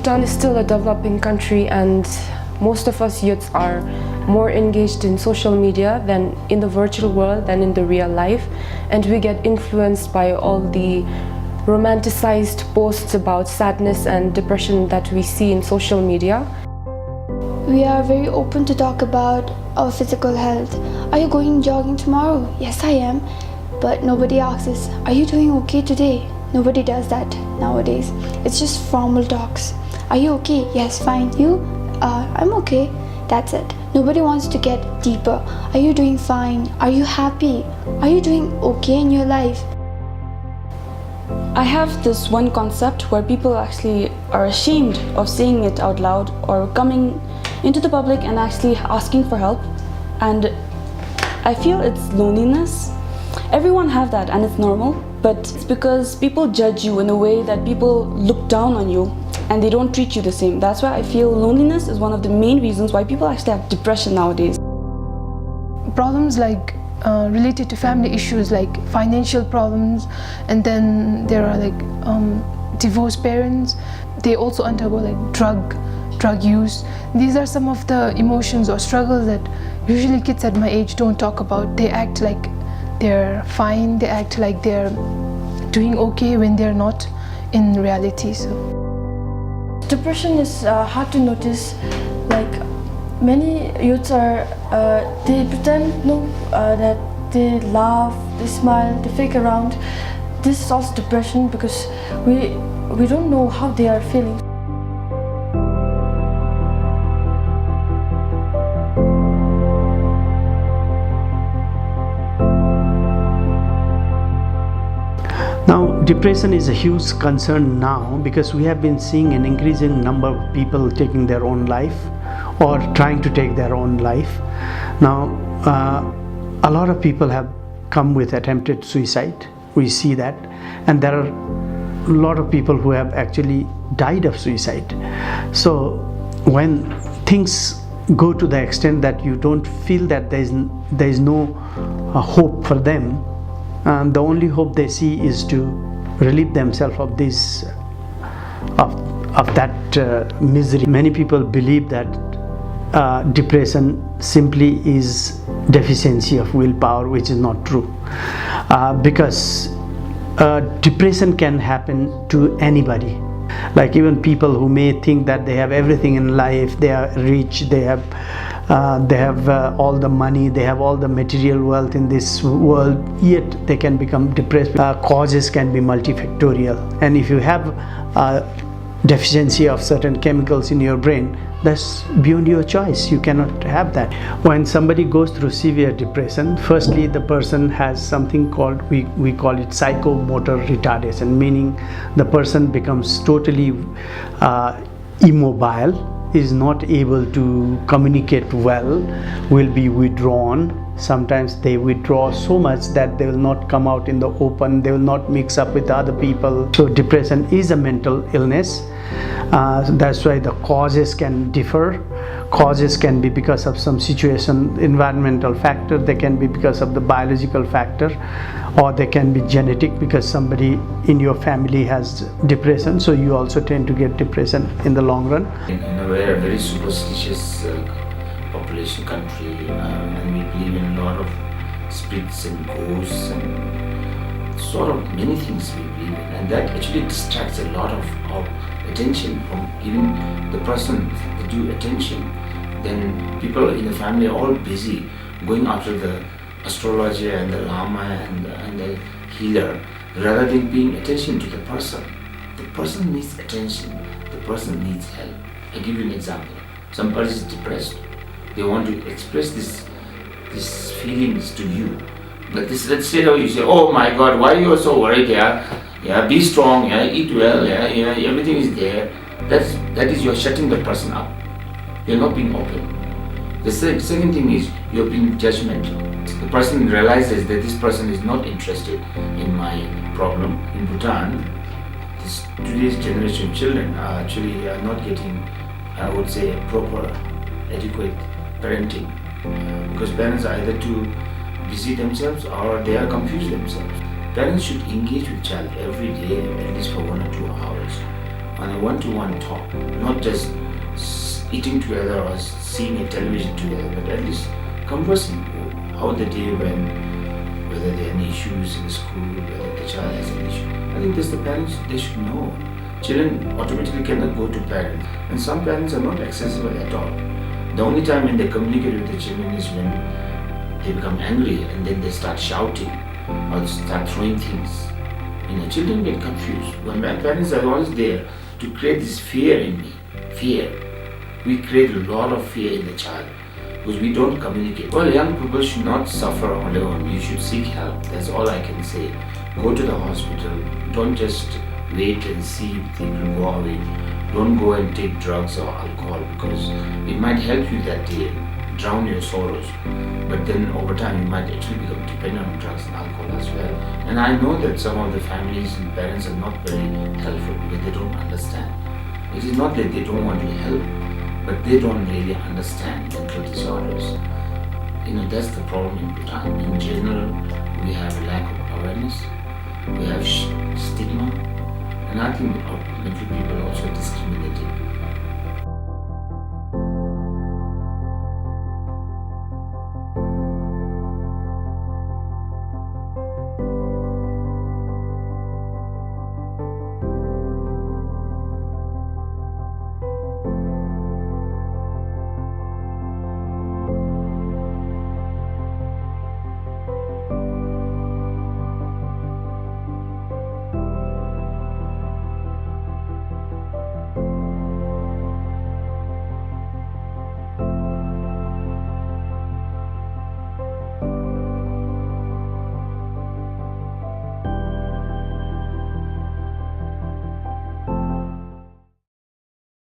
Bhutan is still a developing country, and most of us youths are more engaged in social media than in the virtual world than in the real life, and we get influenced by all the romanticized posts about sadness and depression that we see in social media. We are very open to talk about our physical health. Are you going jogging tomorrow? Yes, I am. But nobody asks us, are you doing okay today? Nobody does that nowadays. It's just formal talks. Are you okay? Yes, fine. You? I'm okay. That's it. Nobody wants to get deeper. Are you doing fine? Are you happy? Are you doing okay in your life? I have this one concept where people actually are ashamed of saying it out loud or coming into the public and actually asking for help, and I feel it's loneliness. Everyone have that and it's normal, but it's because people judge you in a way that people look down on you and they don't treat you the same. That's why I feel loneliness is one of the main reasons why people actually have depression nowadays. Problems like related to family issues like financial problems, and then there are like divorced parents. They also undergo like drug use. These are some of the emotions or struggles that usually kids at my age don't talk about. They act like they're fine, they act like they're doing okay when they're not in reality. So depression is hard to notice. Like many youths are, they pretend that they laugh, they smile, they fake around. This is also depression because we don't know how they are feeling. Now, depression is a huge concern now because we have been seeing an increasing number of people taking their own life or trying to take their own life. Now, a lot of people have come with attempted suicide. We see that, and there are a lot of people who have actually died of suicide. So when things go to the extent that you don't feel that there is no hope for them, the only hope they see is to relieve themselves of this of that misery. Many people believe that depression simply is deficiency of willpower, which is not true, because depression can happen to anybody. Like even people who may think that they have everything in life, they are rich, they have all the money, they have all the material wealth in this world, yet they can become depressed. Causes can be multifactorial, and if you have a deficiency of certain chemicals in your brain, that's beyond your choice. You cannot have that. When somebody goes through severe depression, firstly the person has something called, we call it psychomotor retardation, meaning the person becomes totally immobile, is not able to communicate well, will be withdrawn. Sometimes they withdraw so much that they will not come out in the open, they will not mix up with other people. So depression is a mental illness. That's why the causes can differ. Causes can be because of some situation, environmental factor, they can be because of the biological factor, or they can be genetic because somebody in your family has depression, so you also tend to get depression in the long run. In a very superstitious population country, and we believe in a lot of spirits and ghosts and sort of many things we believe in, and that actually distracts a lot of our attention from giving the person the due attention. Then people in the family are all busy going after the astrologer and the lama and the healer rather than paying attention to the person. The person needs attention, the person needs help. I'll give you an example. Some person is depressed, they want to express these feelings to you, but let's say you say, oh my God, why you are so worried? Yeah, be strong, yeah, eat well, yeah, everything is there. That is you're shutting the person up. You're not being open. The second thing is you're being judgmental. The person realizes that this person is not interested in my problem. In Bhutan, today's generation of children are actually not getting, I would say, proper, adequate parenting, because parents are either too busy themselves or they are confused themselves. Parents should engage with child every day, at least for 1 or 2 hours. on a one-to-one talk, not just eating together or seeing a television together, but at least conversing how the day went, whether there are any issues in the school, whether the child has an issue. I think that's the parents, they should know. Children automatically cannot go to parents, and some parents are not accessible at all. The only time when they communicate with the children is when they become angry and then they start shouting or start throwing things. Children get confused. When my parents are always there to create this fear in me. Fear. We create a lot of fear in the child because we don't communicate. Well, young people should not suffer alone. You should seek help. That's all I can say. Go to the hospital. Don't just wait and see if things will go away. Don't go and take drugs or alcohol because it might help you that day, drown your sorrows. But then over time you might actually become dependent on drugs and alcohol as well. And I know that some of the families and parents are not very helpful because they don't understand. It is not that they don't want to help, but they don't really understand mental disorders. That's the problem in Bhutan. In general, we have a lack of awareness, we have stigma, and I think mental people are also discriminated.